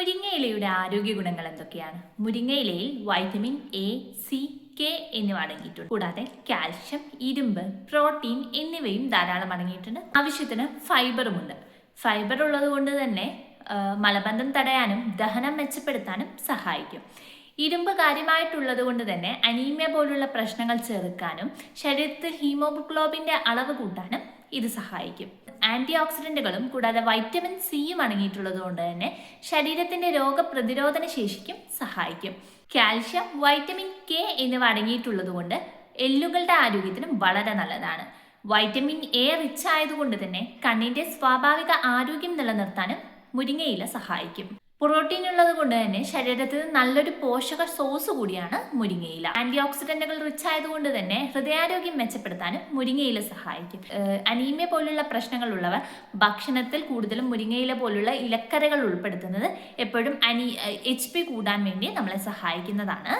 മുരിങ്ങയിലയുടെ ആരോഗ്യ ഗുണങ്ങൾ എന്തൊക്കെയാണ്? മുരിങ്ങയിലയിൽ വൈറ്റമിൻ എ, സി, കെ എന്നിവ അടങ്ങിയിട്ടുണ്ട്. കൂടാതെ കാൽഷ്യം, ഇരുമ്പ്, പ്രോട്ടീൻ എന്നിവയും ധാരാളം അടങ്ങിയിട്ടുണ്ട്. ആവശ്യത്തിന് ഫൈബറുമുണ്ട്. ഫൈബർ ഉള്ളത് കൊണ്ട് തന്നെ മലബന്ധം തടയാനും ദഹനം മെച്ചപ്പെടുത്താനും സഹായിക്കും. ഇരുമ്പ് കാര്യമായിട്ടുള്ളത് കൊണ്ട് തന്നെ അനീമിയ പോലുള്ള പ്രശ്നങ്ങൾ ചെറുക്കാനും ശരീരത്തിൽ ഹീമോഗ്ലോബിന്റെ അളവ് കൂട്ടാനും ഇത് സഹായിക്കും. ആന്റി ഓക്സിഡന്റുകളും കൂടാതെ വൈറ്റമിൻ സിയും അടങ്ങിയിട്ടുള്ളത് കൊണ്ട് തന്നെ ശരീരത്തിന്റെ രോഗപ്രതിരോധന ശേഷിക്കും സഹായിക്കും. കാൽഷ്യം, വൈറ്റമിൻ കെ എന്നിവ അടങ്ങിയിട്ടുള്ളത് കൊണ്ട് എല്ലുകളുടെ ആരോഗ്യത്തിനും വളരെ നല്ലതാണ്. വൈറ്റമിൻ എ റിച്ച് ആയതുകൊണ്ട് തന്നെ കണ്ണിന്റെ സ്വാഭാവിക ആരോഗ്യം നിലനിർത്താനും മുരിങ്ങയില സഹായിക്കും. പ്രോട്ടീൻ ഉള്ളത് കൊണ്ട് തന്നെ ശരീരത്തിൽ നല്ലൊരു പോഷക സോഴ്സ് കൂടിയാണ് മുരിങ്ങയില. ആന്റി ഓക്സിഡന്റുകൾ റിച്ച് ആയതുകൊണ്ട് തന്നെ ഹൃദയാരോഗ്യം മെച്ചപ്പെടുത്താനും മുരിങ്ങയില സഹായിക്കും. അനീമിയ പോലുള്ള പ്രശ്നങ്ങളുള്ളവർ ഭക്ഷണത്തിൽ കൂടുതലും മുരിങ്ങയില പോലുള്ള ഇലക്കറികൾ ഉൾപ്പെടുത്തുന്നത് എപ്പോഴും HP കൂടാൻ വേണ്ടി നമ്മളെ സഹായിക്കുന്നതാണ്.